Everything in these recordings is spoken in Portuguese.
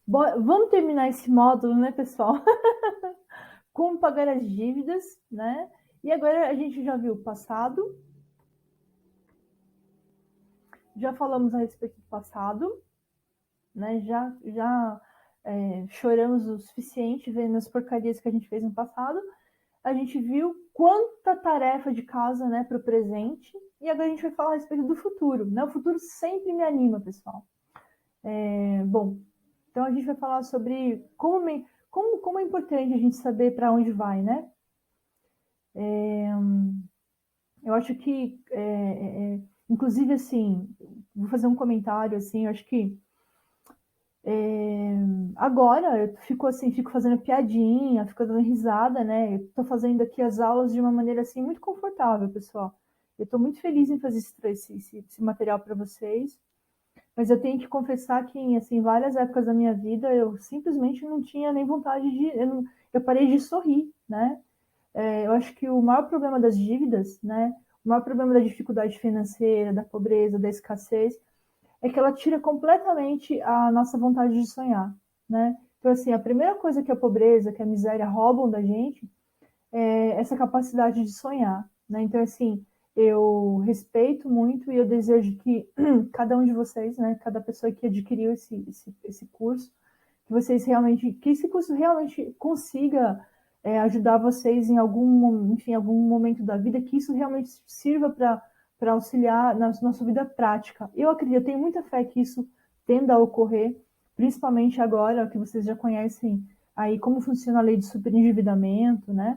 Vamos terminar esse módulo, né, pessoal? Como pagar as dívidas, né? E agora a gente já viu o passado, já falamos a respeito do passado, né? Já choramos o suficiente vendo as porcarias que a gente fez no passado. A gente viu quanta tarefa de casa, né, para o presente. E agora a gente vai falar a respeito do futuro, né? O futuro sempre me anima, pessoal. Bom, então a gente vai falar sobre como é importante a gente saber para onde vai, né? Eu acho que, inclusive, assim, vou fazer um comentário, assim, eu acho que agora eu fico assim, fico fazendo piadinha, fico dando risada, né? Eu tô fazendo aqui as aulas de uma maneira, assim, muito confortável, pessoal. Eu tô muito feliz em fazer esse material para vocês, mas eu tenho que confessar que em assim, várias épocas da minha vida eu simplesmente não tinha nem vontade de. Eu parei de sorrir, né? Eu acho que o maior problema das dívidas, né? O maior problema da dificuldade financeira, da pobreza, da escassez, é que ela tira completamente a nossa vontade de sonhar, né? Então, assim, a primeira coisa que a pobreza, que a miséria roubam da gente é essa capacidade de sonhar, né? Então, assim, eu respeito muito e eu desejo que cada um de vocês, né, cada pessoa que adquiriu esse curso, que esse curso realmente consiga ajudar vocês em enfim, algum momento da vida, que isso realmente sirva para auxiliar na sua vida prática. Eu acredito, eu tenho muita fé que isso tenda a ocorrer, principalmente agora que vocês já conhecem aí como funciona a lei de superendividamento, né?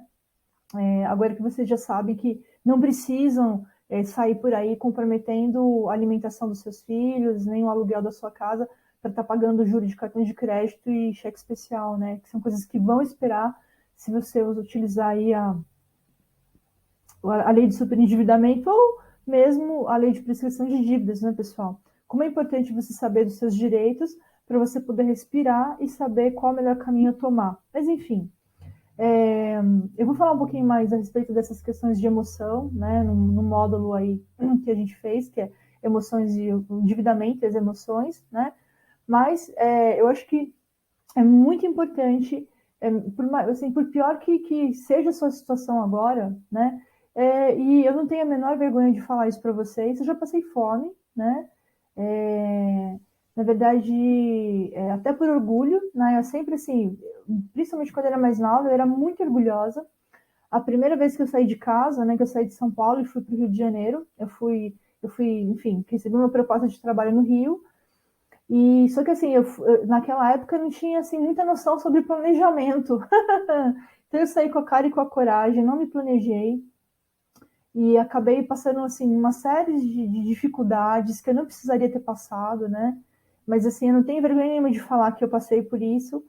Agora que vocês já sabem que não precisam sair por aí comprometendo a alimentação dos seus filhos, nem o aluguel da sua casa para estar pagando juros de cartão de crédito e cheque especial, né? Que são coisas que vão esperar se você utilizar aí a lei de superendividamento ou mesmo a lei de prescrição de dívidas, né, pessoal? Como é importante você saber dos seus direitos para você poder respirar e saber qual é o melhor caminho a tomar. Mas, enfim, eu vou falar um pouquinho mais a respeito dessas questões de emoção, né, no módulo aí que a gente fez, que é emoções e o endividamento e as emoções, né? Mas eu acho que é muito importante, assim, por pior que seja a sua situação agora, né? E eu não tenho a menor vergonha de falar isso para vocês. Eu já passei fome, né? É, na verdade, até por orgulho, né? Eu sempre assim, principalmente quando eu era mais nova, eu era muito orgulhosa. A primeira vez que eu saí de casa, né? Que eu saí de São Paulo e fui para o Rio de Janeiro, enfim, recebi uma proposta de trabalho no Rio. E só que assim, naquela época eu não tinha assim muita noção sobre planejamento. Então eu saí com a cara e com a coragem, não me planejei e acabei passando assim uma série de dificuldades que eu não precisaria ter passado, né? Mas assim, eu não tenho vergonha nenhuma de falar que eu passei por isso.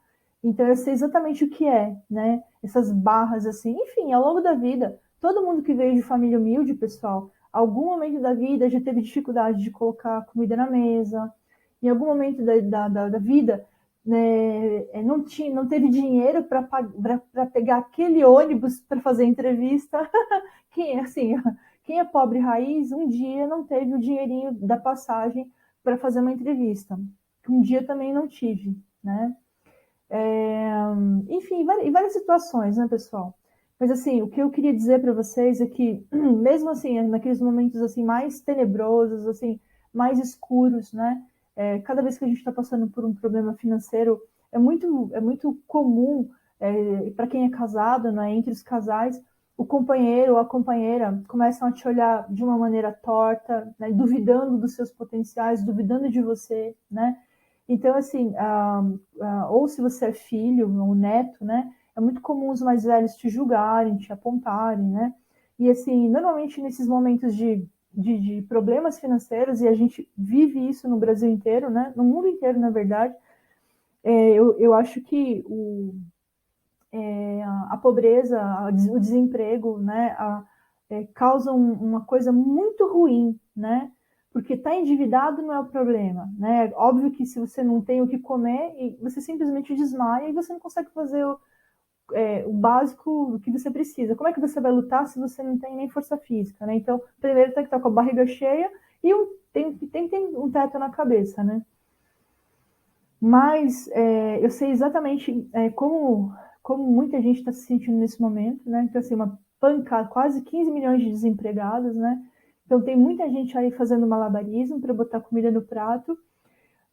Então eu sei exatamente o que é, né? Essas barras assim, enfim, ao longo da vida, todo mundo que veio de família humilde, pessoal, algum momento da vida já teve dificuldade de colocar comida na mesa, em algum momento da vida, né, não teve dinheiro para pegar aquele ônibus para fazer entrevista. Assim, quem é pobre raiz, um dia não teve o dinheirinho da passagem para fazer uma entrevista. Um dia também não tive, né? É, enfim, em várias situações, né, pessoal? Mas assim, o que eu queria dizer para vocês é que, mesmo assim, naqueles momentos assim mais tenebrosos, assim, mais escuros, né? Cada vez que a gente está passando por um problema financeiro, é muito comum, para quem é casado, né, entre os casais, o companheiro ou a companheira começam a te olhar de uma maneira torta, né, duvidando dos seus potenciais, duvidando de você, né? Então, assim, ou se você é filho ou neto, né? É muito comum os mais velhos te julgarem, te apontarem, né? E, assim, normalmente nesses momentos de problemas financeiros, e a gente vive isso no Brasil inteiro, né? No mundo inteiro, na verdade, eu acho que a pobreza, o desemprego, né? Causam uma coisa muito ruim, né? Porque estar endividado não é o problema, né? Óbvio que se você não tem o que comer, você simplesmente desmaia e você não consegue fazer o básico que você precisa. Como é que você vai lutar se você não tem nem força física, né? Então, primeiro tem que estar com a barriga cheia e tem um teto na cabeça, né? Mas eu sei exatamente como muita gente está se sentindo nesse momento, né? Então, assim, uma pancada, quase 15 milhões de desempregados, né? Então, tem muita gente aí fazendo malabarismo para botar comida no prato.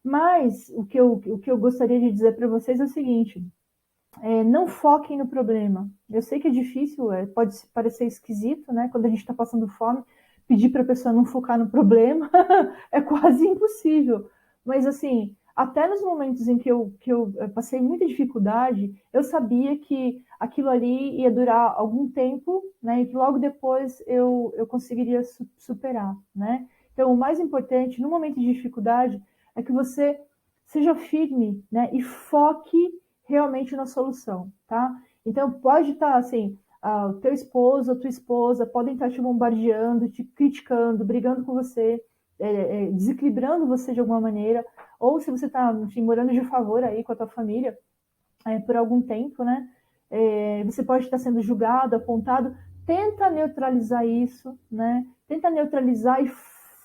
Mas o que eu gostaria de dizer para vocês é o seguinte: não foquem no problema. Eu sei que é difícil, pode parecer esquisito, né? Quando a gente está passando fome, pedir para a pessoa não focar no problema é quase impossível. Mas, assim, até nos momentos em que eu passei muita dificuldade, eu sabia que aquilo ali ia durar algum tempo, né? E que logo depois eu conseguiria superar, né? Então, o mais importante no momento de dificuldade é que você seja firme, né? E foque realmente na solução, tá? Então, pode estar assim, o teu esposo, a tua esposa podem estar te bombardeando, te criticando, brigando com você, desequilibrando você de alguma maneira, ou se você está, enfim, morando de favor aí com a tua família por algum tempo, né? Você pode estar sendo julgado, apontado. Tenta neutralizar isso, né? Tenta neutralizar e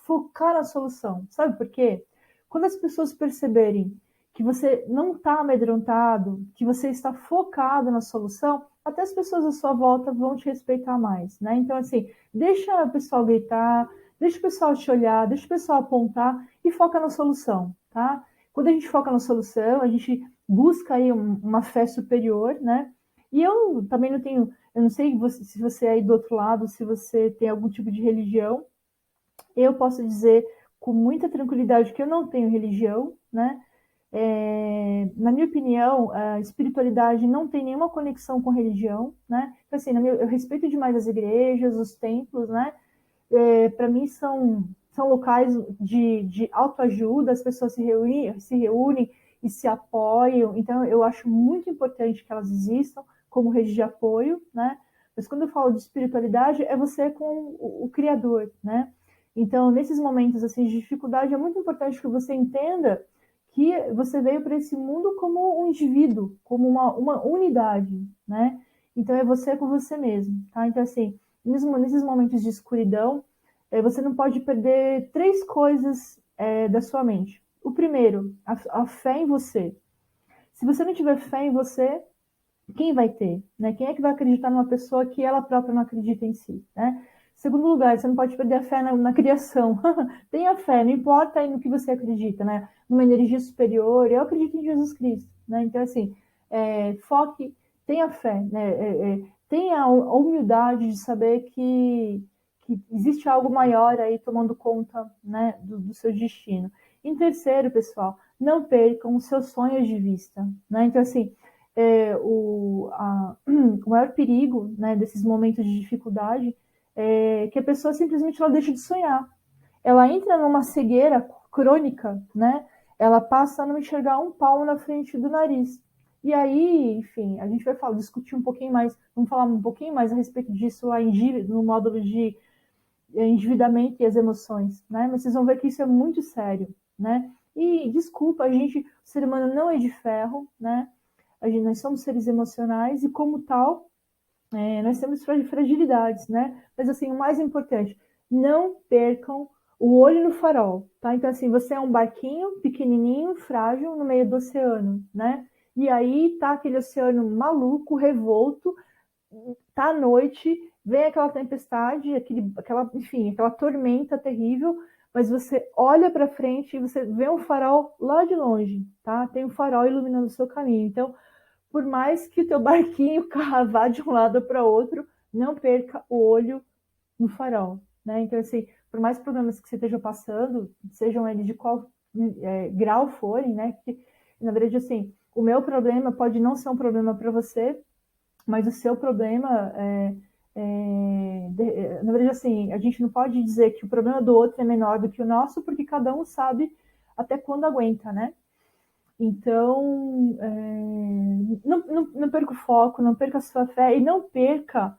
focar na solução. Sabe por quê? Quando as pessoas perceberem que você não está amedrontado, que você está focado na solução, até as pessoas à sua volta vão te respeitar mais, né? Então, assim, deixa o pessoal gritar, deixa o pessoal te olhar, deixa o pessoal apontar e foca na solução, tá? Quando a gente foca na solução, a gente busca aí uma fé superior, né? E eu também não tenho, eu não sei se você é aí do outro lado, se você tem algum tipo de religião, eu posso dizer com muita tranquilidade que eu não tenho religião, né? Na minha opinião, a espiritualidade não tem nenhuma conexão com religião, né? Então, assim, eu respeito demais as igrejas, os templos, né? Para mim são locais de autoajuda, as pessoas se reúnem e se apoiam, então eu acho muito importante que elas existam como rede de apoio, né? Mas quando eu falo de espiritualidade, é você com o Criador, né? Então, nesses momentos assim, de dificuldade, é muito importante que você entenda que você veio para esse mundo como um indivíduo, como uma unidade, né? Então, é você com você mesmo, tá? Então, assim, mesmo nesses momentos de escuridão, você não pode perder três coisas da sua mente. O primeiro, a fé em você. Se você não tiver fé em você, quem vai ter? Né? Quem é que vai acreditar numa pessoa que ela própria não acredita em si? Né? Segundo lugar, você não pode perder a fé na criação. Tenha fé, não importa no que você acredita, né? Numa energia superior. Eu acredito em Jesus Cristo. Né? Então, assim, foque, tenha fé, né? Tenha a humildade de saber que existe algo maior aí tomando conta, né, do seu destino. Em terceiro, pessoal, não percam os seus sonhos de vista. Né? Então, assim, o maior perigo, né, desses momentos de dificuldade é que a pessoa simplesmente ela deixa de sonhar. Ela entra numa cegueira crônica, né? Ela passa a não enxergar um palmo na frente do nariz. E aí, enfim, a gente vai discutir um pouquinho mais, vamos falar um pouquinho mais a respeito disso lá no módulo de endividamento e as emoções, né? Mas vocês vão ver que isso é muito sério, né? E desculpa, o ser humano não é de ferro, né? Nós somos seres emocionais e, como tal, nós temos fragilidades, né? Mas, assim, o mais importante, não percam o olho no farol, tá? Então, assim, você é um barquinho pequenininho, frágil, no meio do oceano, né? E aí tá aquele oceano maluco, revolto, tá à noite, vem aquela tempestade, enfim, aquela tormenta terrível, mas você olha para frente e você vê um farol lá de longe, tá? Tem um farol iluminando o seu caminho. Então, por mais que o teu barquinho vá de um lado para outro, não perca o olho no farol, né? Então, assim, por mais problemas que você esteja passando, sejam eles de qual grau forem, né? Porque, na verdade, assim, o meu problema pode não ser um problema para você, mas o seu problema na verdade, assim, a gente não pode dizer que o problema do outro é menor do que o nosso, porque cada um sabe até quando aguenta, né? Então, não perca o foco, não perca a sua fé e não perca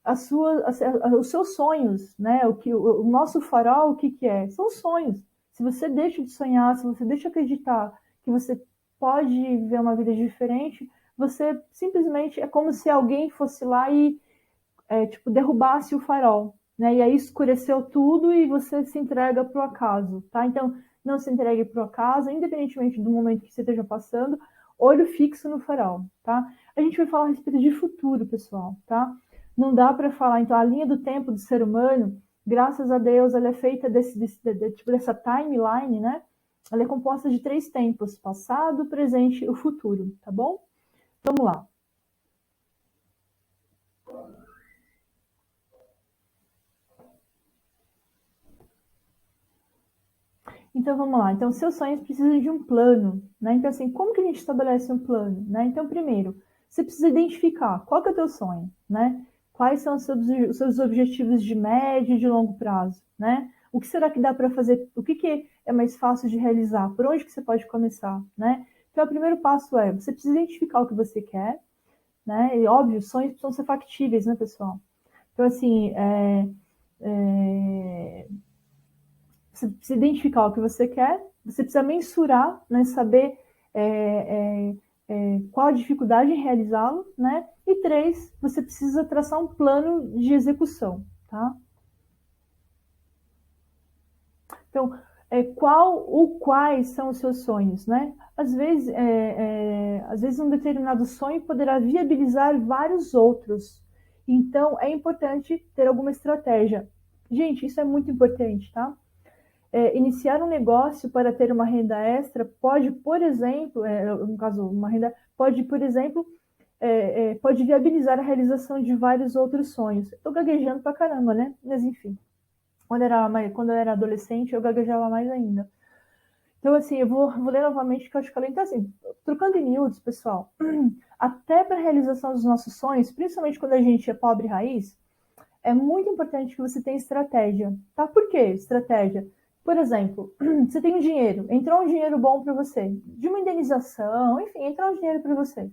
os seus sonhos, né? O nosso farol, o que é? São sonhos. Se você deixa de sonhar, se você deixa de acreditar que você pode viver uma vida diferente, você simplesmente é como se alguém fosse lá e tipo, derrubasse o farol, né? E aí escureceu tudo e você se entrega para o acaso, tá? Então, não se entregue por acaso, independentemente do momento que você esteja passando, olho fixo no farol, tá? A gente vai falar a respeito de futuro, pessoal, tá? Não dá para falar, então, a linha do tempo do ser humano, graças a Deus, ela é feita dessa timeline, né? Ela é composta de 3 tempos, passado, presente e o futuro, tá bom? Vamos lá. Então, vamos lá. Então, seus sonhos precisam de um plano, né? Então, assim, como que a gente estabelece um plano, né? Então, primeiro, você precisa identificar qual que é o teu sonho, né? Quais são os seus objetivos de médio e de longo prazo, né? O que será que dá para fazer? O que é mais fácil de realizar? Por onde que você pode começar, né? Então, o primeiro passo é, você precisa identificar o que você quer, né? E, óbvio, sonhos precisam ser factíveis, né, pessoal? Então, assim, você precisa identificar o que você quer, você precisa mensurar, né, saber qual a dificuldade em realizá-lo, né? E 3, você precisa traçar um plano de execução, tá? Então, quais são os seus sonhos, né? Às vezes um determinado sonho poderá viabilizar vários outros. Então, é importante ter alguma estratégia. Gente, isso é muito importante, tá? Iniciar um negócio para ter uma renda extra pode, por exemplo, no caso, uma renda, pode, por exemplo, pode viabilizar a realização de vários outros sonhos. Estou gaguejando pra caramba, né? Mas enfim, quando eu era adolescente, eu gaguejava mais ainda. Então, assim, eu vou ler novamente que eu acho que ela. Então, assim, trocando em miúdos, pessoal, até para a realização dos nossos sonhos, principalmente quando a gente é pobre raiz, é muito importante que você tenha estratégia, tá? Por que estratégia? Por exemplo, você tem um dinheiro, entrou um dinheiro bom para você, de uma indenização, enfim, entrou um dinheiro para você.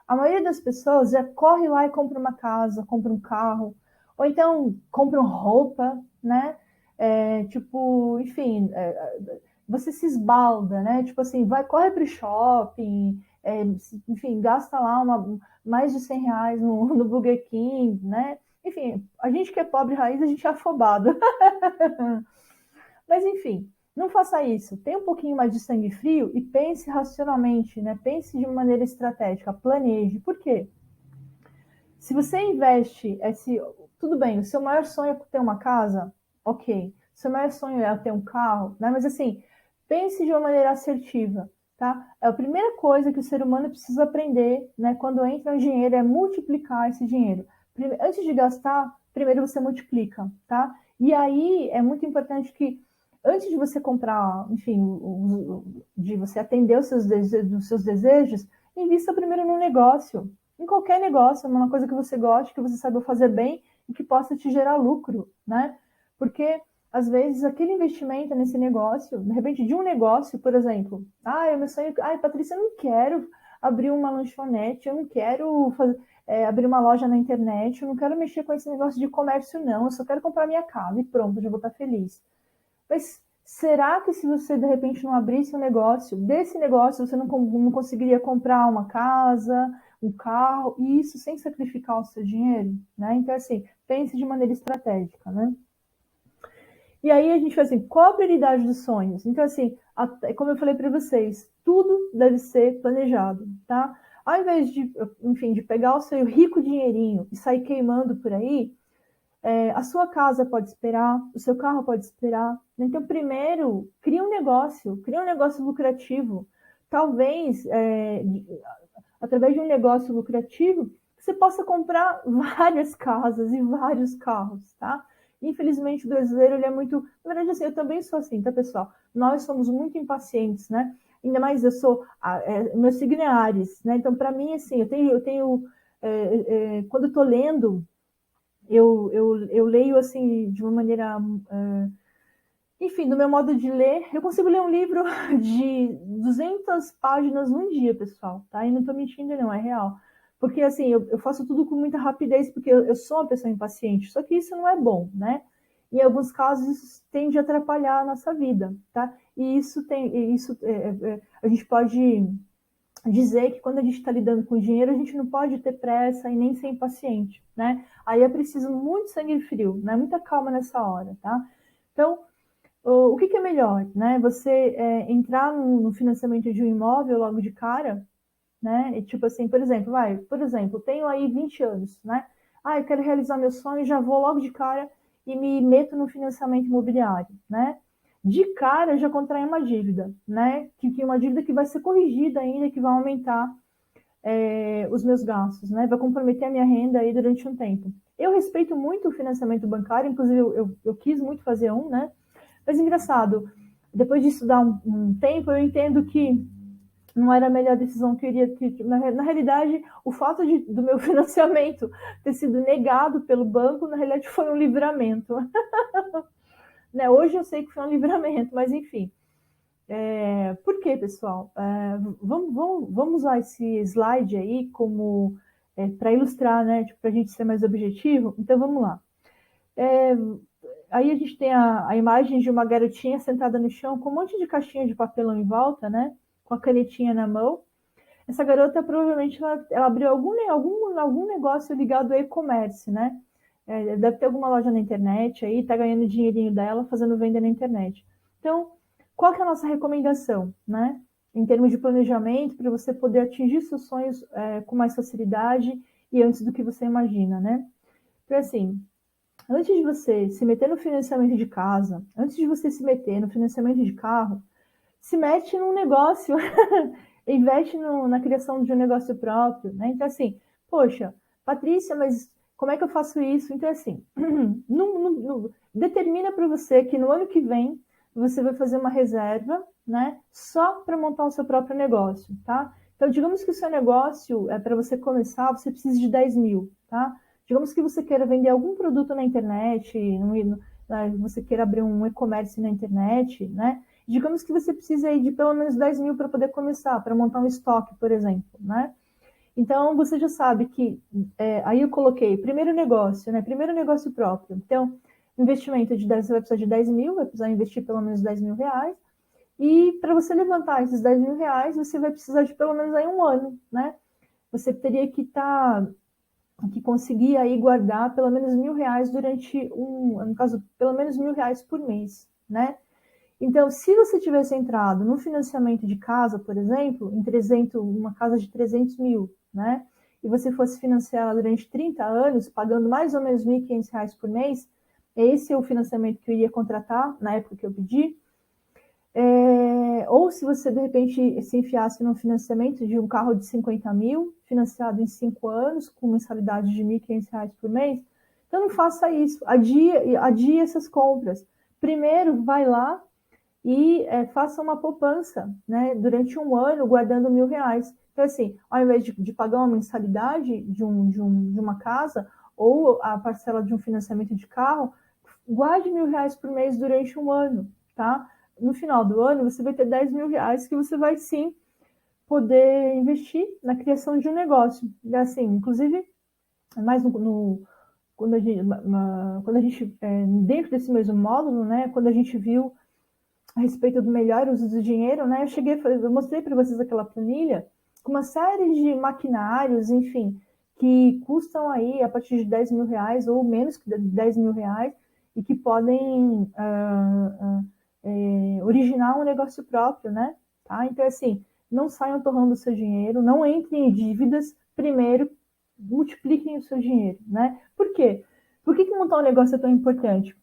A maioria das pessoas já corre lá e compra uma casa, compra um carro, ou então compram roupa, né? Tipo, enfim, você se esbalda, né? Tipo assim, corre para o shopping, enfim, gasta lá mais de R$ 100 no Burger King, né? Enfim, a gente que é pobre raiz, a gente é afobado. Mas enfim, não faça isso. Tenha um pouquinho mais de sangue frio e pense racionalmente, né? Pense de maneira estratégica, planeje. Por quê? Se você investe tudo bem, o seu maior sonho é ter uma casa, ok. O seu maior sonho é ter um carro, né? Mas assim, pense de uma maneira assertiva, tá? A primeira coisa que o ser humano precisa aprender, né, quando entra no dinheiro é multiplicar esse dinheiro. Antes de gastar, primeiro você multiplica, tá? E aí é muito importante que antes de você comprar, enfim, de você atender os seus desejos, invista primeiro no negócio, em qualquer negócio, uma coisa que você goste, que você saiba fazer bem e que possa te gerar lucro, né? Porque às vezes aquele investimento nesse negócio, de repente de um negócio, por exemplo, é meu sonho, Patrícia, eu não quero abrir uma lanchonete, eu não quero abrir uma loja na internet, eu não quero mexer com esse negócio de comércio, não, eu só quero comprar minha casa e pronto, já vou estar feliz. Mas será que se você de repente não abrisse um negócio, desse negócio você não conseguiria comprar uma casa, um carro, e isso sem sacrificar o seu dinheiro, né? Então, assim, pense de maneira estratégica, né? E aí a gente faz assim, qual a prioridade dos sonhos? Então, assim, como eu falei para vocês, tudo deve ser planejado, tá? Ao invés de, enfim, de pegar o seu rico dinheirinho e sair queimando por aí, a sua casa pode esperar, o seu carro pode esperar. Então, primeiro, cria um negócio lucrativo. Talvez, através de um negócio lucrativo, você possa comprar várias casas e vários carros, tá? Infelizmente, o brasileiro, ele é muito... Na verdade, assim, eu também sou assim, tá, pessoal? Nós somos muito impacientes, né? Ainda mais meu signo é Áries, né? Então, para mim, assim, quando eu tô lendo, eu leio assim de uma maneira, enfim, do meu modo de ler, eu consigo ler um livro de 200 páginas num dia, pessoal, tá? E não tô mentindo, não, é real. Porque assim, eu faço tudo com muita rapidez, porque eu sou uma pessoa impaciente, só que isso não é bom, né? Em alguns casos, isso tende a atrapalhar a nossa vida, tá? E a gente pode dizer que quando a gente está lidando com dinheiro, a gente não pode ter pressa e nem ser impaciente, né? Aí é preciso muito sangue frio, né? Muita calma nessa hora, tá? Então, O que é melhor, né? Você entrar no financiamento de um imóvel logo de cara, né? E tipo assim, por exemplo, tenho aí 20 anos, né? Ah, eu quero realizar meu sonho, já vou logo de cara e me meto no financiamento imobiliário, né? De cara já contrai uma dívida, né? Que uma dívida que vai ser corrigida ainda, que vai aumentar os meus gastos, né? Vai comprometer a minha renda aí durante um tempo. Eu respeito muito o financiamento bancário, inclusive eu quis muito fazer um, né? Mas engraçado, depois de estudar um tempo, eu entendo que não era a melhor decisão que eu iria ter. Na realidade, o fato do meu financiamento ter sido negado pelo banco, na realidade, foi um livramento. Né? Hoje eu sei que foi um livramento, mas enfim. Por quê, pessoal? Vamos usar esse slide aí como para ilustrar, né? Tipo, para a gente ser mais objetivo. Então, vamos lá. Aí a gente tem a imagem de uma garotinha sentada no chão com um monte de caixinha de papelão em volta, né? Com a canetinha na mão. Essa garota provavelmente ela abriu algum negócio ligado ao e-commerce, né? Deve ter alguma loja na internet aí, tá ganhando dinheirinho dela fazendo venda na internet. Então, qual que é a nossa recomendação, né? Em termos de planejamento, para você poder atingir seus sonhos com mais facilidade e antes do que você imagina, né? Então, assim, antes de você se meter no financiamento de casa, antes de você se meter no financiamento de carro, se mete num negócio, investe na criação de um negócio próprio, né? Então, assim, poxa, Patrícia, mas como é que eu faço isso? Então, assim, determina para você que no ano que vem você vai fazer uma reserva, né? Só para montar o seu próprio negócio, tá? Então, digamos que o seu negócio, para você começar, você precisa de 10 mil, tá? Digamos que você queira vender algum produto na internet, você queira abrir um e-commerce na internet, né? Digamos que você precisa aí de pelo menos 10 mil para poder começar, para montar um estoque, por exemplo, né? Então, você já sabe que, aí eu coloquei, primeiro negócio, né? Primeiro negócio próprio. Então, investimento de 10, você vai precisar de 10 mil, vai precisar investir pelo menos 10 mil reais. E para você levantar esses 10 mil reais, você vai precisar de pelo menos aí um ano, né? Você teria que conseguir aí guardar pelo menos R$ 1.000 durante no caso, pelo menos R$ 1.000 por mês, né? Então, se você tivesse entrado no financiamento de casa, por exemplo, uma casa de 300 mil, né? E você fosse financiar durante 30 anos, pagando mais ou menos R$ 1.500 por mês, esse é o financiamento que eu iria contratar na época que eu pedi. Ou se você, de repente, se enfiasse no financiamento de um carro de 50 mil, financiado em 5 anos, com mensalidade de R$ 1.500 por mês, então não faça isso. Adie essas compras. Primeiro, vai lá e faça uma poupança, né, durante um ano, guardando R$ 1.000. Então, assim, ao invés de pagar uma mensalidade de uma casa ou a parcela de um financiamento de carro, guarde R$ 1.000 por mês durante um ano, tá? No final do ano, você vai ter R$ 10.000 que você vai sim poder investir na criação de um negócio. E, assim, inclusive, mais quando a gente dentro desse mesmo módulo, né, quando a gente viu a respeito do melhor uso do dinheiro, né? Eu mostrei para vocês aquela planilha com uma série de maquinários, enfim, que custam aí a partir de R$ 10.000 ou menos que R$ 10.000 e que podem originar um negócio próprio, né? Tá? Então, assim, não saiam torrando o seu dinheiro, não entrem em dívidas, primeiro multipliquem o seu dinheiro, né? Por quê? Por que montar um negócio é tão importante?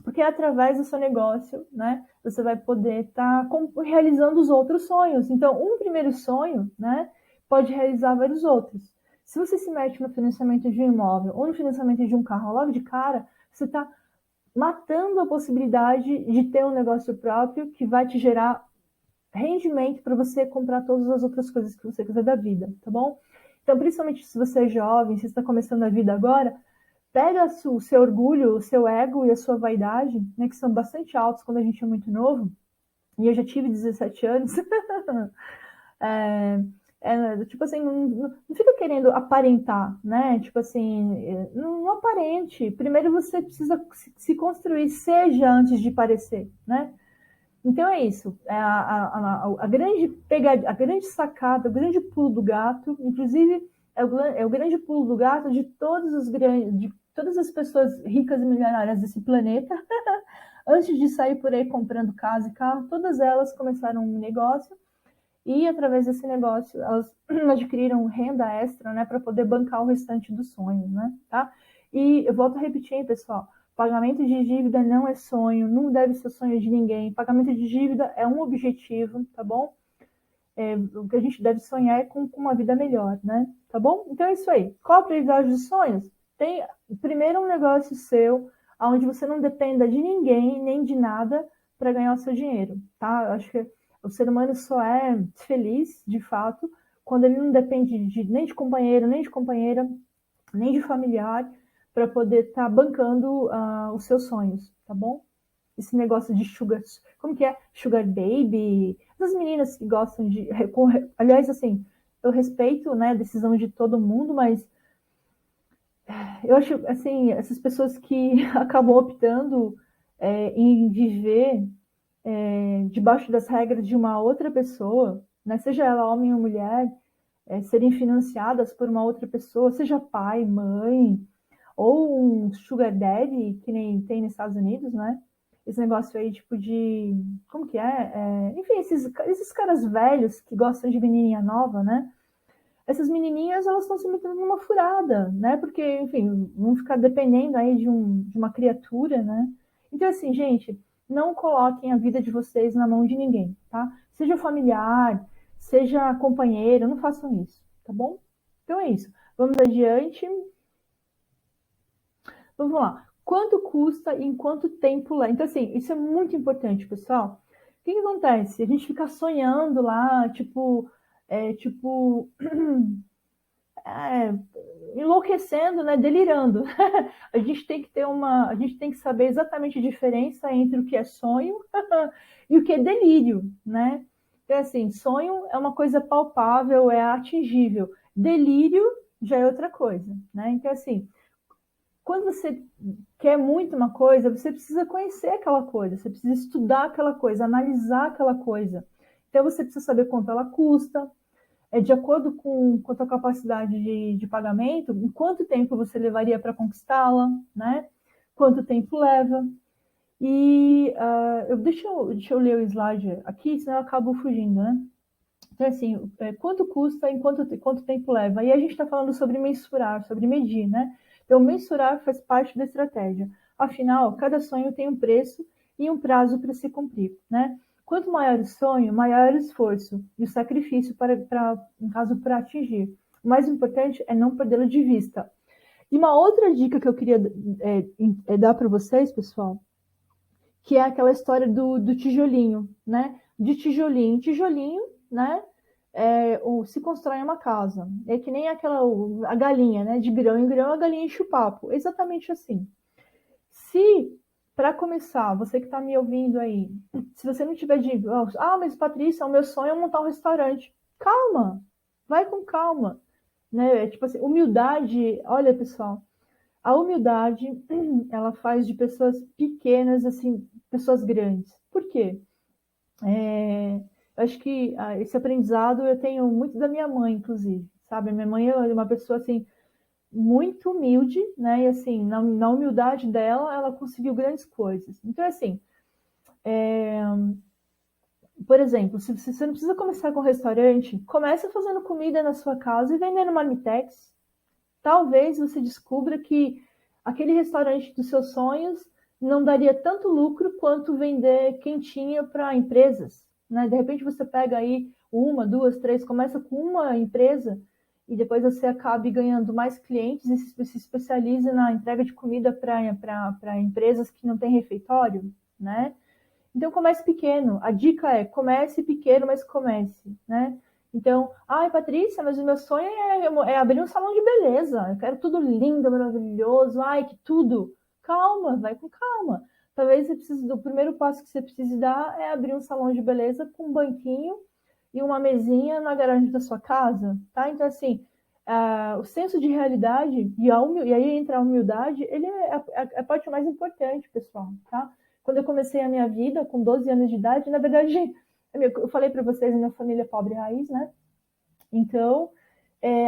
Porque através do seu negócio, né, você vai poder estar realizando os outros sonhos. Então, um primeiro sonho, né, pode realizar vários outros. Se você se mete no financiamento de um imóvel ou no financiamento de um carro logo de cara, você está matando a possibilidade de ter um negócio próprio que vai te gerar rendimento para você comprar todas as outras coisas que você quiser da vida, tá bom? Então, principalmente se você é jovem, se está começando a vida agora, pega o seu orgulho, o seu ego e a sua vaidade, né, que são bastante altos quando a gente é muito novo, e eu já tive 17 anos, tipo assim, não fica querendo aparentar, né? Tipo assim, não aparente. Primeiro você precisa se construir, seja antes de parecer, né? Então é isso. A grande pegada, a grande sacada, o grande pulo do gato, inclusive é o grande pulo do gato de todas as pessoas ricas e milionárias desse planeta, Antes de sair por aí comprando casa e carro, todas elas começaram um negócio e, através desse negócio, elas adquiriram renda extra, né, para poder bancar o restante dos sonhos, né, tá? E eu volto a repetir, hein, pessoal, pagamento de dívida não é sonho, não deve ser sonho de ninguém. Pagamento de dívida é um objetivo, tá bom? O que a gente deve sonhar é com uma vida melhor, né? Tá bom? Então é isso aí. Qual a prioridade dos sonhos? Tem primeiro um negócio seu, onde você não dependa de ninguém, nem de nada, para ganhar o seu dinheiro, tá? Eu acho que o ser humano só é feliz, de fato, quando ele não depende nem de companheiro, nem de companheira, nem de familiar, para poder estar bancando os seus sonhos, tá bom? Esse negócio de sugar, como que é? Sugar baby, essas meninas que gostam de, aliás, assim, eu respeito, né, a decisão de todo mundo, mas eu acho, assim, essas pessoas que acabam optando em viver debaixo das regras de uma outra pessoa, né, seja ela homem ou mulher, serem financiadas por uma outra pessoa, seja pai, mãe, ou um sugar daddy, que nem tem nos Estados Unidos, né? Esse negócio aí, tipo, de... Como que é? Enfim, esses caras velhos que gostam de menininha nova, né? Essas menininhas, elas estão se metendo numa furada, né? Porque, enfim, vão ficar dependendo aí de uma criatura, né? Então, assim, gente, não coloquem a vida de vocês na mão de ninguém, tá? Seja familiar, seja companheiro, não façam isso, tá bom? Então é isso. Vamos adiante. Vamos lá. Quanto custa e em quanto tempo leva? Então, assim, isso é muito importante, pessoal. O que acontece? A gente fica sonhando lá, é, enlouquecendo, né? Delirando. A gente tem que a gente tem que saber exatamente a diferença entre o que é sonho e o que é delírio, né? Então, assim, sonho é uma coisa palpável, é atingível. Delírio já é outra coisa, né? Então, assim, quando você quer muito uma coisa, você precisa conhecer aquela coisa, você precisa estudar aquela coisa, analisar aquela coisa. Então, você precisa saber quanto ela custa, de acordo com a tua capacidade de pagamento, em quanto tempo você levaria para conquistá-la, né? Quanto tempo leva. E deixa eu ler o slide aqui, senão eu acabo fugindo, né? Então, assim, quanto custa e quanto tempo leva? E a gente está falando sobre mensurar, sobre medir, né? Então, mensurar faz parte da estratégia. Afinal, cada sonho tem um preço e um prazo para se cumprir, né? Quanto maior o sonho, maior o esforço e o sacrifício no caso, para atingir. O mais importante é não perdê-lo de vista. E uma outra dica que eu queria dar para vocês, pessoal, que é aquela história do tijolinho, né? De tijolinho em tijolinho, né? Se constrói uma casa. É que nem a galinha, né? De grão em grão, a galinha enche o papo. Exatamente assim. Se, para começar, você que está me ouvindo aí, se você não tiver de... mas Patrícia, o meu sonho é montar um restaurante. Calma, vai com calma. Né? Tipo assim, humildade, olha, pessoal, a humildade, ela faz de pessoas pequenas, assim, pessoas grandes. Por quê? Eu acho que esse aprendizado eu tenho muito da minha mãe, inclusive, sabe? Minha mãe é uma pessoa, assim, muito humilde, né? E, assim, na humildade dela, ela conseguiu grandes coisas. Então, assim, por exemplo, se você não precisa começar com restaurante, comece fazendo comida na sua casa e vendendo marmitex. Talvez você descubra que aquele restaurante dos seus sonhos não daria tanto lucro quanto vender quentinha para empresas, né? De repente você pega aí uma, duas, três, começa com uma empresa e depois você acabe ganhando mais clientes e se especializa na entrega de comida para empresas que não têm refeitório, né? Então comece pequeno. A dica é comece pequeno, mas comece, né? Então, Patrícia, mas o meu sonho é abrir um salão de beleza. Eu quero tudo lindo, maravilhoso. Que tudo. Calma, vai com calma. Talvez você precise, o primeiro passo que você precise dar é abrir um salão de beleza com um banquinho e uma mesinha na garagem da sua casa, tá? Então, assim, o senso de realidade e aí entra a humildade, ele é a parte mais importante, pessoal, tá? Quando eu comecei a minha vida, com 12 anos de idade, na verdade, eu falei para vocês, minha família é pobre raiz, né? Então,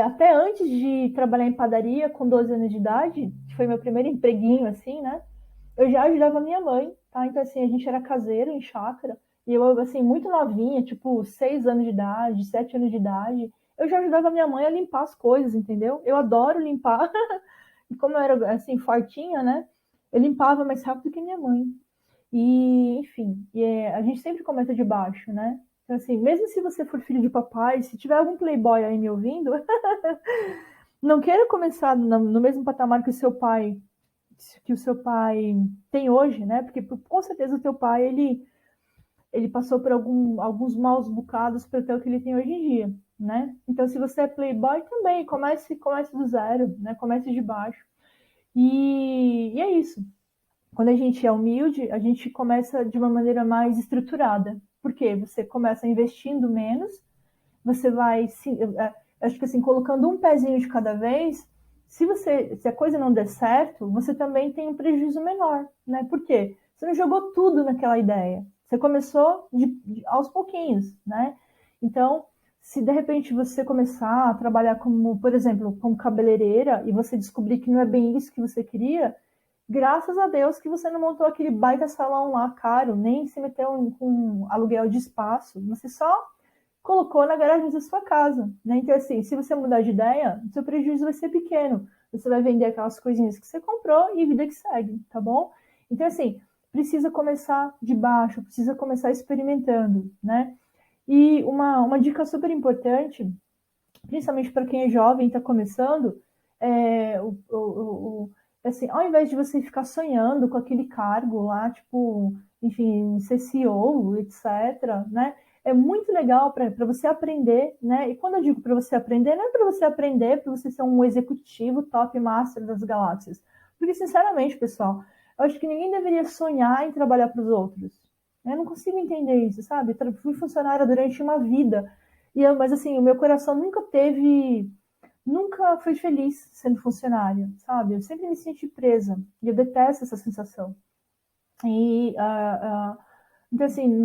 até antes de trabalhar em padaria, com 12 anos de idade, que foi meu primeiro empreguinho, assim, né? Eu já ajudava minha mãe, tá? Então, assim, a gente era caseiro em chácara, e eu, assim, muito novinha, tipo, 6 anos de idade, 7 anos de idade, eu já ajudava minha mãe a limpar as coisas, entendeu? Eu adoro limpar, e como eu era, assim, fortinha, né? Eu limpava mais rápido que minha mãe. E, enfim, a gente sempre começa de baixo, né? Então, assim, mesmo se você for filho de papai, se tiver algum playboy aí me ouvindo, não queira começar no mesmo patamar que o seu pai tem hoje, né? Porque com certeza o teu pai ele passou por alguns maus bocados para ter o que ele tem hoje em dia, né? Então, se você é playboy também, comece do zero, né? Comece de baixo. E é isso. Quando a gente é humilde, a gente começa de uma maneira mais estruturada. Por quê? Você começa investindo menos, você vai, acho que assim, colocando um pezinho de cada vez. Se a coisa não der certo, você também tem um prejuízo menor, né? Por quê? Você não jogou tudo naquela ideia. Você começou aos pouquinhos, né? Então, se de repente você começar a trabalhar como, por exemplo, como cabeleireira e você descobrir que não é bem isso que você queria, graças a Deus que você não montou aquele baita salão lá caro, nem se meteu com aluguel de espaço. Você só colocou na garagem da sua casa, né? Então, assim, se você mudar de ideia, o seu prejuízo vai ser pequeno. Você vai vender aquelas coisinhas que você comprou e vida que segue, tá bom? Então, assim, precisa começar de baixo, precisa começar experimentando, né? E uma dica super importante, principalmente para quem é jovem e está começando, é assim, ao invés de você ficar sonhando com aquele cargo lá, tipo, enfim, ser CEO, etc., né? É muito legal para você aprender, né? E quando eu digo para você aprender, não é para você aprender, para você ser um executivo top master das galáxias. Porque, sinceramente, pessoal, eu acho que ninguém deveria sonhar em trabalhar para os outros. Eu não consigo entender isso, sabe? Eu fui funcionária durante uma vida, mas assim, o meu coração nunca fui feliz sendo funcionária, sabe? Eu sempre me senti presa e eu detesto essa sensação. E, então, assim,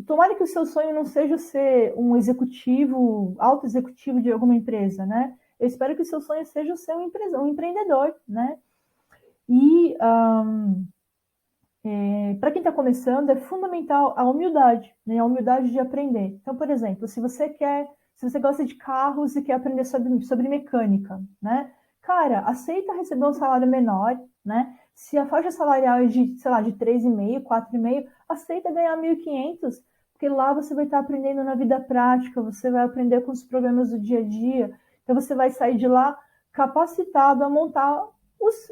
tomara que o seu sonho não seja ser um executivo, alto executivo de alguma empresa, né? Eu espero que o seu sonho seja ser um empreendedor, né? E para quem está começando, é fundamental a humildade, né? A humildade de aprender. Então, por exemplo, se você gosta de carros e quer aprender sobre mecânica, né? Cara, aceita receber um salário menor, né? Se a faixa salarial é de, sei lá, de 3,5, 4,5, aceita ganhar 1.500, porque lá você vai estar aprendendo na vida prática, você vai aprender com os problemas do dia a dia. Então, você vai sair de lá capacitado a montar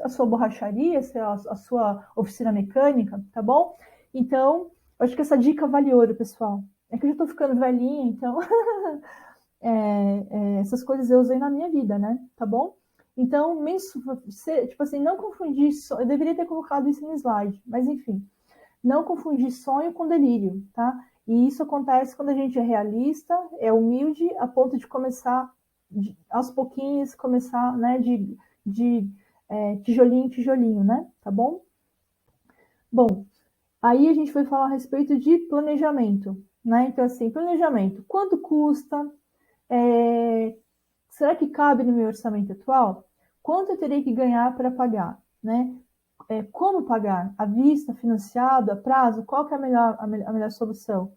a sua borracharia, a sua oficina mecânica, tá bom? Então, eu acho que essa dica vale ouro, pessoal. É que eu já tô ficando velhinha, então essas coisas eu usei na minha vida, né? Tá bom? Então, tipo assim, não confundir, eu deveria ter colocado isso no slide, mas enfim, não confundir sonho com delírio, tá? E isso acontece quando a gente é realista, é humilde, a ponto de começar aos pouquinhos, começar, né, de tijolinho em tijolinho, né? Tá bom? Bom, aí a gente vai falar a respeito de planejamento, né? Então, assim, planejamento. Quanto custa? Será que cabe no meu orçamento atual? Quanto eu terei que ganhar para pagar, né? Como pagar? À vista, financiado, a prazo? Qual que é a melhor solução?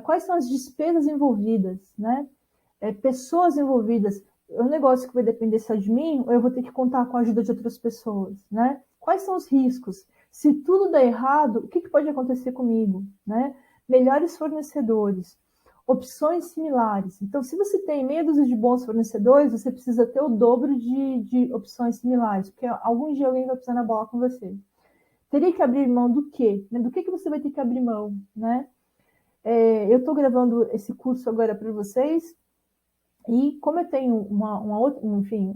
Quais são as despesas envolvidas, né? Pessoas envolvidas. É um negócio que vai depender só de mim ou eu vou ter que contar com a ajuda de outras pessoas, né? Quais são os riscos? Se tudo der errado, o que pode acontecer comigo, né? Melhores fornecedores, opções similares. Então, se você tem meia dúzia de bons fornecedores, você precisa ter o dobro de opções similares, porque algum dia alguém vai precisar na bola com você. Teria que abrir mão do quê? Do que você vai ter que abrir mão, né? Eu estou gravando esse curso agora para vocês, e como eu tenho uma outra, enfim,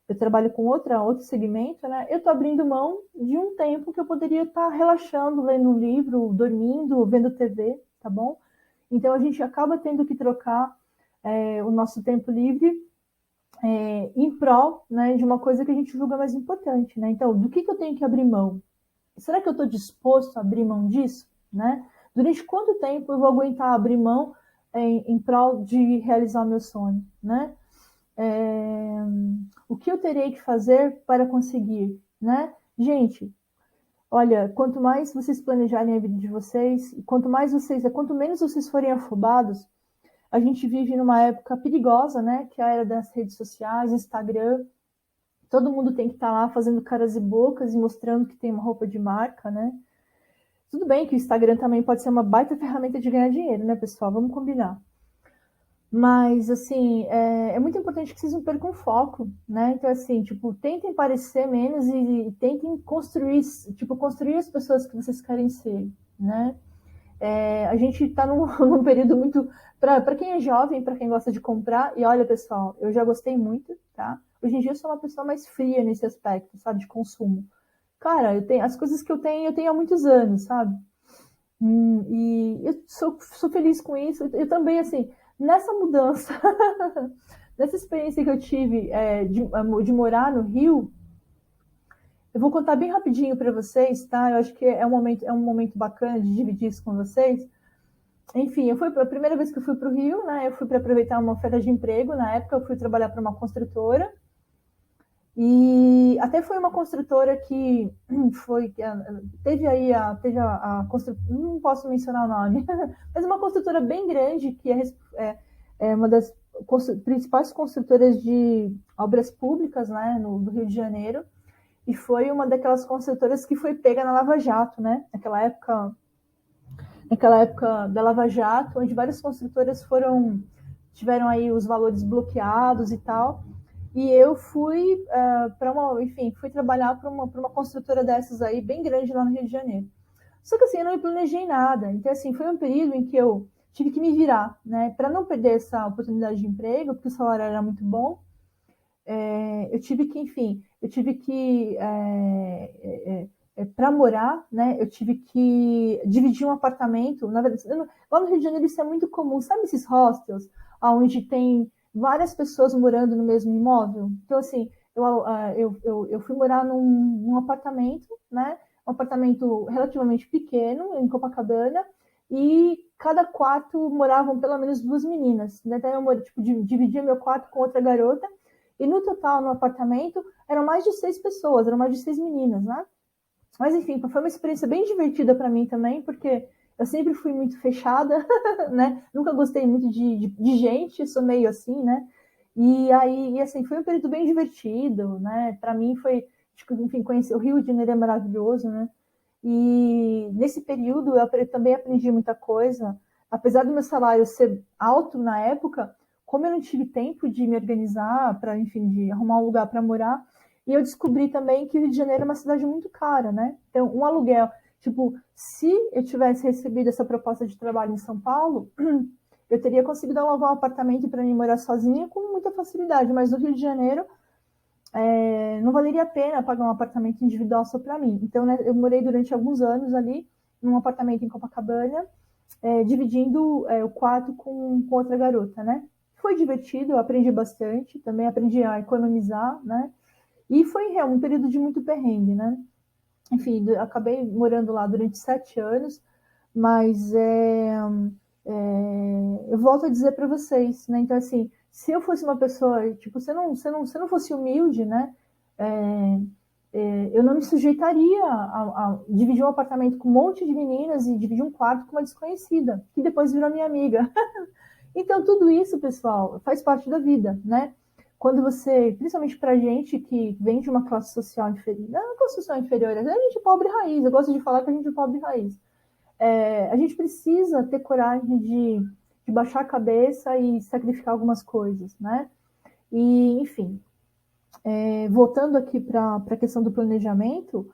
eu trabalho com outro segmento, né? Eu estou abrindo mão de um tempo que eu poderia estar relaxando, lendo um livro, dormindo, vendo TV, tá bom? Então a gente acaba tendo que trocar o nosso tempo livre em prol, né, de uma coisa que a gente julga mais importante, né? Então, do que eu tenho que abrir mão? Será que eu estou disposto a abrir mão disso, né? Durante quanto tempo eu vou aguentar abrir mão em prol de realizar o meu sonho, né? O que eu terei que fazer para conseguir, né? Gente, Olha, quanto mais vocês planejarem a vida de vocês, quanto menos vocês forem afobados, a gente vive numa época perigosa, né? Que é a era das redes sociais, Instagram. Todo mundo tem que estar lá fazendo caras e bocas e mostrando que tem uma roupa de marca, né? Tudo bem que o Instagram também pode ser uma baita ferramenta de ganhar dinheiro, né, pessoal? Vamos combinar. Mas, assim, é muito importante que vocês não percam foco, né? Então, assim, tipo, tentem parecer menos e tentem construir as pessoas que vocês querem ser, né? A gente está num período muito... Para quem é jovem, para quem gosta de comprar, e olha, pessoal, eu já gostei muito, tá? Hoje em dia eu sou uma pessoa mais fria nesse aspecto, sabe, de consumo. Cara, as coisas que eu tenho há muitos anos, sabe? E eu sou feliz com isso. Eu também, assim, nessa mudança, nessa experiência que eu tive de morar no Rio, eu vou contar bem rapidinho para vocês, tá? Eu acho que é um momento bacana de dividir isso com vocês. Enfim, a primeira vez que eu fui para o Rio, né? Eu fui para aproveitar uma oferta de emprego. Na época, eu fui trabalhar para uma construtora. E até foi uma construtora que teve aí não posso mencionar o nome, mas uma construtora bem grande que é uma das principais construtoras de obras públicas, né, do Rio de Janeiro, e foi uma daquelas construtoras que foi pega na Lava Jato, né, naquela época da Lava Jato, onde várias construtoras tiveram aí os valores bloqueados e tal. E eu fui fui trabalhar para uma construtora dessas aí, bem grande lá no Rio de Janeiro. Só que assim, eu não planejei nada. Então, assim, foi um período em que eu tive que me virar, né? Para não perder essa oportunidade de emprego, porque o salário era muito bom. Para morar, né? Eu tive que dividir um apartamento. Na verdade, lá no Rio de Janeiro isso é muito comum. Sabe esses hostels, onde tem várias pessoas morando no mesmo imóvel? Então, assim, eu fui morar num apartamento, né? Um apartamento relativamente pequeno, em Copacabana, e cada quarto moravam pelo menos duas meninas. Né? Então, eu dividia meu quarto com outra garota, e no total, no apartamento, eram mais de 6 pessoas, eram mais de 6 meninas, né? Mas, enfim, foi uma experiência bem divertida para mim também, porque eu sempre fui muito fechada, né? Nunca gostei muito de gente, sou meio assim, né? Assim, foi um período bem divertido, né? Para mim foi, enfim, conhecer o Rio de Janeiro é maravilhoso, né? E nesse período eu também aprendi muita coisa. Apesar do meu salário ser alto na época, como eu não tive tempo de me organizar para, enfim, de arrumar um lugar para morar, e eu descobri também que o Rio de Janeiro é uma cidade muito cara, né? Então, um aluguel, tipo, se eu tivesse recebido essa proposta de trabalho em São Paulo, eu teria conseguido alugar um apartamento para mim morar sozinha com muita facilidade, mas no Rio de Janeiro não valeria a pena pagar um apartamento individual só para mim. Então, né, eu morei durante alguns anos ali num apartamento em Copacabana, dividindo o quarto com outra garota, né? Foi divertido, eu aprendi bastante, também aprendi a economizar, né? E foi um período de muito perrengue, né? Enfim, acabei morando lá durante 7 anos, mas eu volto a dizer para vocês, né? Então, assim, se eu fosse uma pessoa, tipo, se eu não fosse humilde, né? Eu não me sujeitaria a dividir um apartamento com um monte de meninas e dividir um quarto com uma desconhecida, que depois virou minha amiga. Então, tudo isso, pessoal, faz parte da vida, né? Quando você, principalmente pra gente que vem de uma classe social inferior, não classe social inferior, a gente é pobre raiz, eu gosto de falar que a gente é pobre raiz. A gente precisa ter coragem de baixar a cabeça e sacrificar algumas coisas, né? E, enfim, voltando aqui para a questão do planejamento,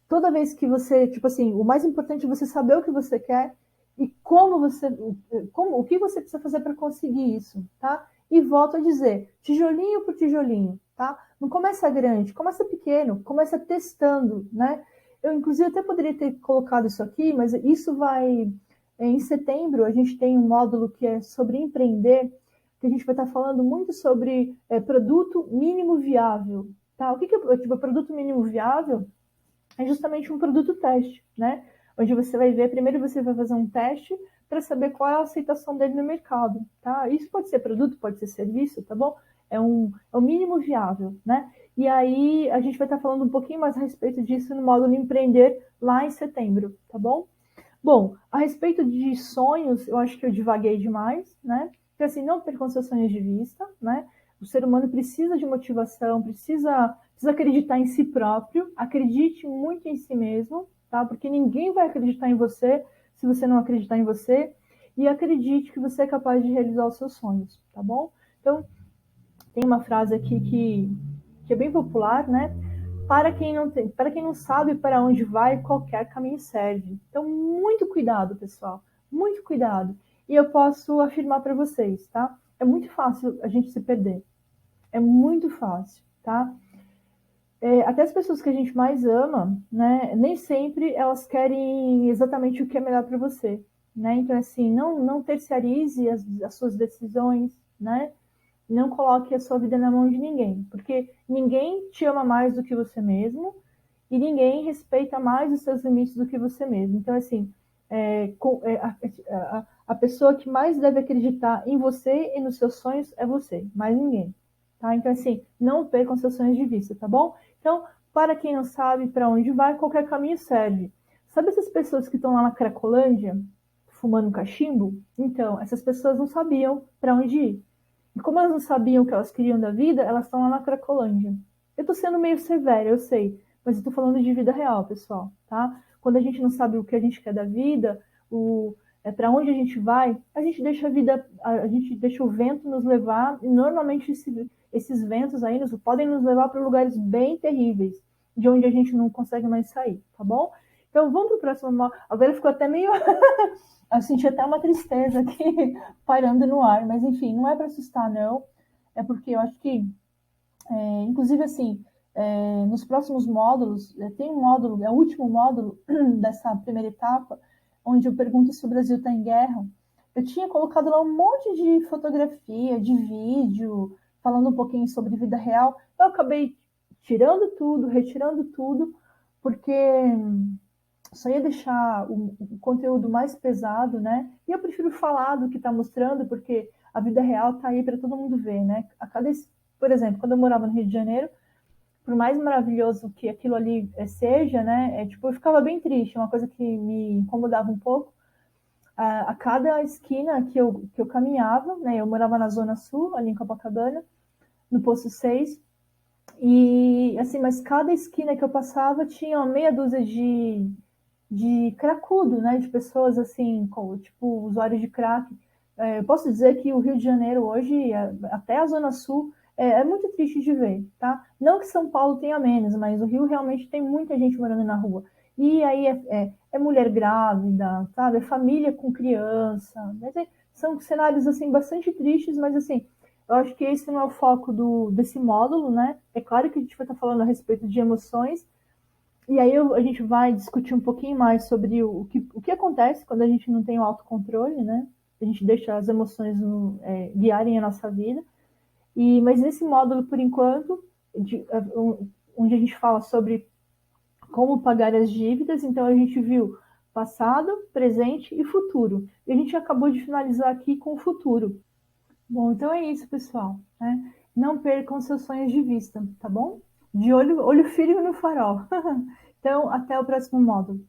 toda vez que você, tipo assim, o mais importante é você saber o que você quer e o que você precisa fazer para conseguir isso, tá? E volto a dizer, tijolinho por tijolinho, tá? Não começa grande, começa pequeno, começa testando, né? Eu, inclusive, até poderia ter colocado isso aqui, mas isso vai... Em setembro, a gente tem um módulo que é sobre empreender, que a gente vai estar falando muito sobre produto mínimo viável, tá? O que é tipo, produto mínimo viável? É justamente um produto teste, né? Onde você vai ver, primeiro você vai fazer um teste para saber qual é a aceitação dele no mercado, tá? Isso pode ser produto, pode ser serviço, tá bom? É um mínimo viável, né? E aí a gente vai estar falando um pouquinho mais a respeito disso no módulo Empreender lá em setembro, tá bom? Bom, a respeito de sonhos, eu acho que eu divaguei demais, né? Porque assim, não percam seus sonhos de vista, né? O ser humano precisa de motivação, precisa acreditar em si próprio, acredite muito em si mesmo, tá? Porque ninguém vai acreditar em você se você não acreditar em você, e acredite que você é capaz de realizar os seus sonhos, tá bom? Então, tem uma frase aqui que é bem popular, né? Para quem não sabe para onde vai, qualquer caminho serve. Então, muito cuidado, pessoal, muito cuidado. E eu posso afirmar para vocês, tá? É muito fácil a gente se perder. É muito fácil, tá? Até as pessoas que a gente mais ama, né? Nem sempre elas querem exatamente o que é melhor para você, né? Então, assim, não terceirize as suas decisões, né? Não coloque a sua vida na mão de ninguém, porque ninguém te ama mais do que você mesmo e ninguém respeita mais os seus limites do que você mesmo. Então, assim, a pessoa que mais deve acreditar em você e nos seus sonhos é você, mais ninguém. Tá? Então, assim, não percam seus sonhos de vista, tá bom? Então, para quem não sabe para onde vai, qualquer caminho serve. Sabe essas pessoas que estão lá na Cracolândia, fumando cachimbo? Então, essas pessoas não sabiam para onde ir. E como elas não sabiam o que elas queriam da vida, elas estão lá na Cracolândia. Eu tô sendo meio severa, eu sei, mas eu tô falando de vida real, pessoal, tá? Quando a gente não sabe o que a gente quer da vida, para onde a gente vai, a gente deixa a gente deixa o vento nos levar, e normalmente esses ventos aí podem nos levar para lugares bem terríveis, de onde a gente não consegue mais sair, tá bom? Então vamos para o próximo. Agora ficou até meio. Eu senti até uma tristeza aqui parando no ar, mas enfim, não é para assustar, não. É porque eu acho que, inclusive assim, nos próximos módulos, tem um módulo, é o último módulo dessa primeira etapa, onde eu pergunto se o Brasil está em guerra. Eu tinha colocado lá um monte de fotografia, de vídeo, falando um pouquinho sobre vida real. Eu acabei tirando tudo, retirando tudo, porque só ia deixar o conteúdo mais pesado, né? E eu prefiro falar do que está mostrando, porque a vida real está aí para todo mundo ver, né? Por exemplo, quando eu morava no Rio de Janeiro, por mais maravilhoso que aquilo ali seja, né? Tipo, eu ficava bem triste, uma coisa que me incomodava um pouco. A cada esquina que eu caminhava, né? Eu morava na Zona Sul, ali em Copacabana, no Poço 6, e assim, mas cada esquina que eu passava tinha uma meia dúzia de cracudo, né? De pessoas assim, como, tipo, usuários de crack. Eu posso dizer que o Rio de Janeiro hoje, até a Zona Sul, é muito triste de ver, tá? Não que São Paulo tenha menos, mas o Rio realmente tem muita gente morando na rua. E aí é mulher grávida, sabe? É família com criança. São cenários assim bastante tristes, mas assim, eu acho que esse não é o foco desse módulo, né? É claro que a gente vai estar falando a respeito de emoções, e aí a gente vai discutir um pouquinho mais sobre o que acontece quando a gente não tem o autocontrole, né? A gente deixa as emoções guiarem a nossa vida. Mas nesse módulo, por enquanto, onde a gente fala sobre como pagar as dívidas, então a gente viu passado, presente e futuro. E a gente acabou de finalizar aqui com o futuro. Bom, então é isso, pessoal, né? Não percam seus sonhos de vista, tá bom? De olho firme no farol. Então, até o próximo módulo.